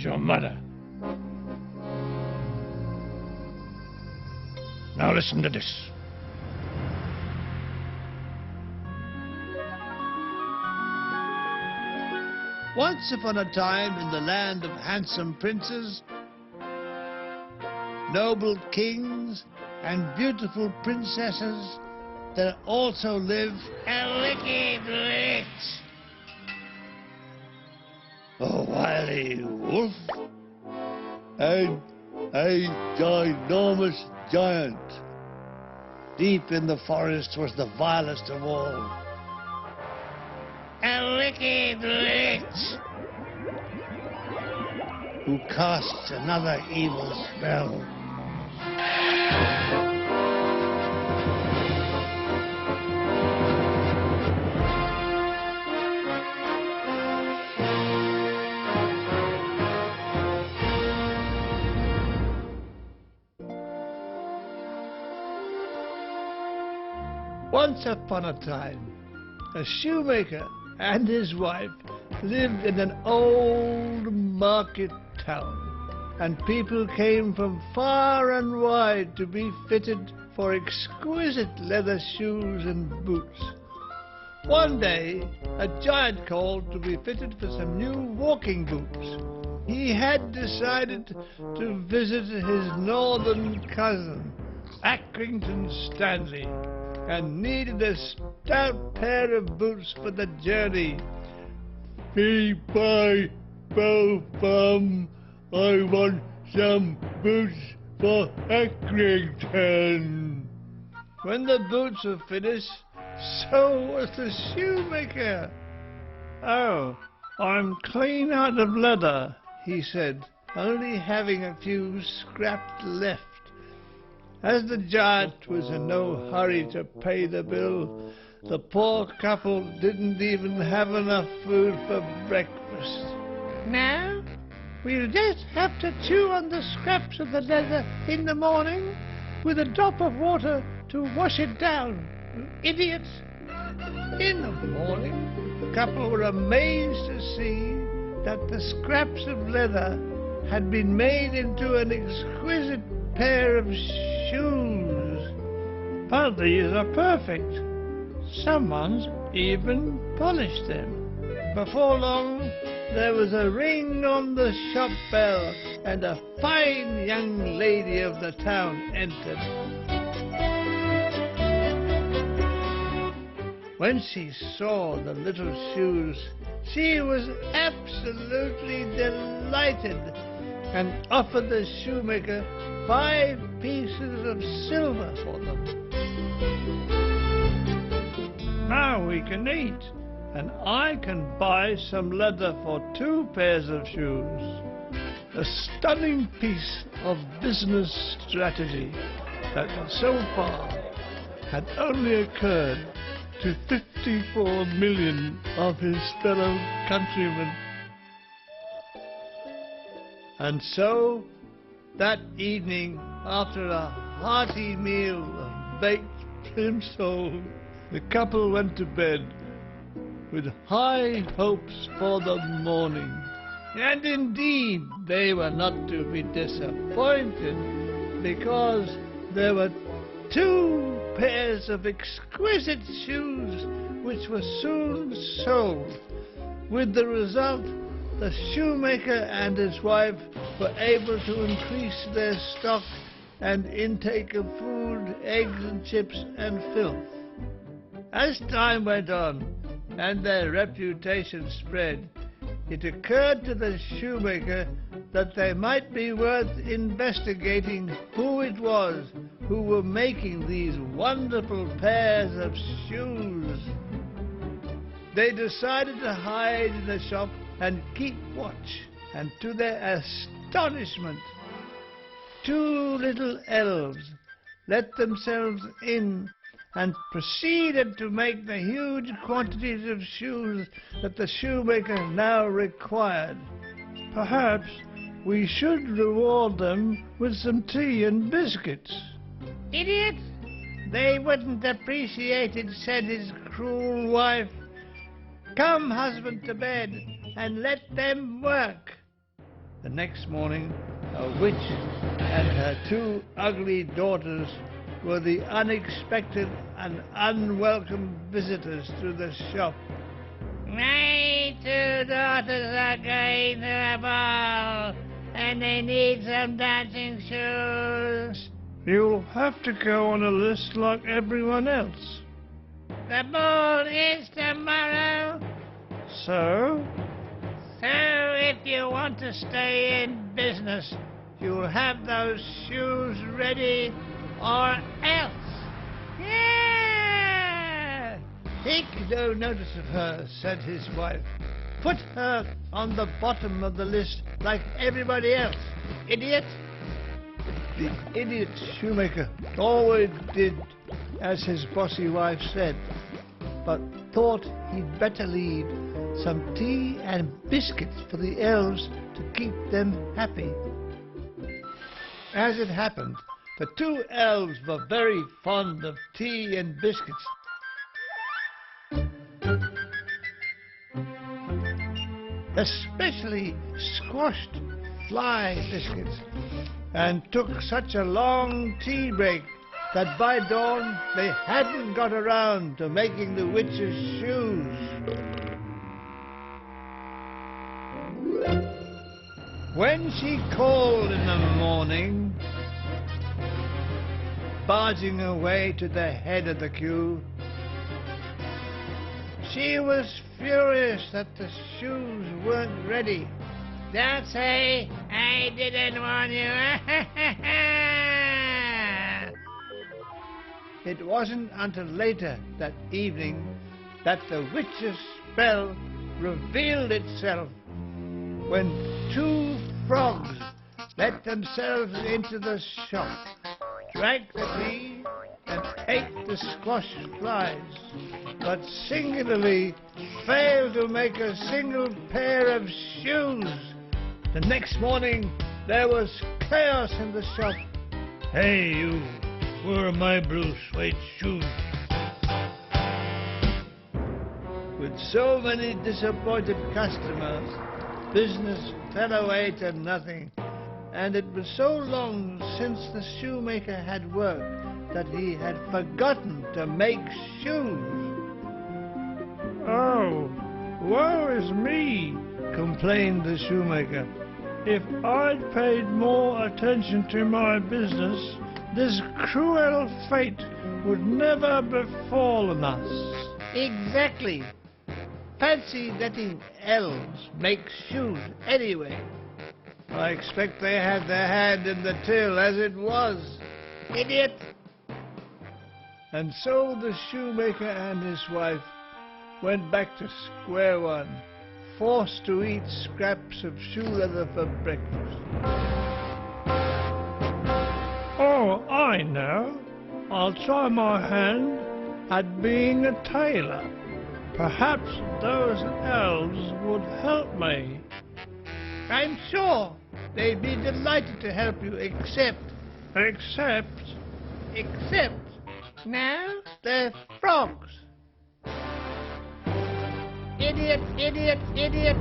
your mother. Now listen to this. Once upon a time in the land of handsome princes, noble kings, and beautiful princesses, there also lived a wicked witch, a wily wolf, and a ginormous giant. Deep in the forest was the vilest of all, a wicked witch who cast another evil spell. Once upon a time, a shoemaker and his wife lived in an old market town, and people came from far and wide to be fitted for exquisite leather shoes and boots. One day, a giant called to be fitted for some new walking boots. He had decided to visit his northern cousin, Accrington Stanley, and needed a stout pair of boots for the journey. Beep, bye, bow, bum, I want some boots for Accrington. When the boots were finished, so was the shoemaker. Oh, I'm clean out of leather, he said, only having a few scraps left. As the giant was in no hurry to pay the bill, the poor couple didn't even have enough food for breakfast. Now, we'll just have to chew on the scraps of the leather in the morning with a drop of water to wash it down, you idiots. In the morning, the couple were amazed to see that the scraps of leather had been made into an exquisite pair of shoes. But these are perfect. Someone's even polished them. Before long, there was a ring on the shop bell, and a fine young lady of the town entered. When she saw the little shoes, she was absolutely delighted, and offered the shoemaker 5 pieces of silver for them. Now we can eat, and I can buy some leather for 2 pairs of shoes. A stunning piece of business strategy that so far had only occurred to 54 million of his fellow countrymen. And so, that evening, after a hearty meal of baked plimsoll, the couple went to bed with high hopes for the morning. And indeed, they were not to be disappointed, because there were 2 pairs of exquisite shoes which were soon sold, with the result the shoemaker and his wife were able to increase their stock and intake of food, eggs and chips and filth. As time went on and their reputation spread, it occurred to the shoemaker that they might be worth investigating who it was who were making these wonderful pairs of shoes. They decided to hide in the shop and keep watch, and to their astonishment, 2 little elves let themselves in and proceeded to make the huge quantities of shoes that the shoemaker now required. Perhaps we should reward them with some tea and biscuits. Idiot! They wouldn't appreciate it, said his cruel wife. Come, husband, to bed, and let them work. The next morning, a witch and her two ugly daughters were the unexpected and unwelcome visitors to the shop. My two daughters are going to a ball, and they need some dancing shoes. You'll have to go on a list like everyone else. The ball is tomorrow. So? So if you want to stay in business, you'll have those shoes ready or else. Yeah! Take no notice of her, said his wife. Put her on the bottom of the list like everybody else, idiot. The idiot shoemaker always did as his bossy wife said, but thought he'd better leave some tea and biscuits for the elves to keep them happy. As it happened, the two elves were very fond of tea and biscuits. Especially squashed fly biscuits, and took such a long tea break that by dawn they hadn't got around to making the witch's shoes. When she called in the morning, barging away to the head of the queue, she was furious that the shoes weren't ready. Don't say I didn't warn you. It wasn't until later that evening that the witch's spell revealed itself, when two frogs let themselves into the shop, drank the tea and ate the squashed flies, but singularly failed to make a single pair of shoes. The next morning there was chaos in the shop. Hey you, where are my blue suede shoes? With so many disappointed customers, business fell away to nothing, and it was so long since the shoemaker had worked that he had forgotten to make shoes. Oh, woe is me, complained the shoemaker. If I'd paid more attention to my business, this cruel fate would never befallen us. Exactly. Fancy letting elves make shoes anyway. I expect they had their hand in the till as it was. Idiot! And so the shoemaker and his wife went back to square one, forced to eat scraps of shoe leather for breakfast. Oh, I know. I'll try my hand at being a tailor. Perhaps those elves would help me. I'm sure they'd be delighted to help you, except... Now they're frogs. Idiot, idiot, idiot.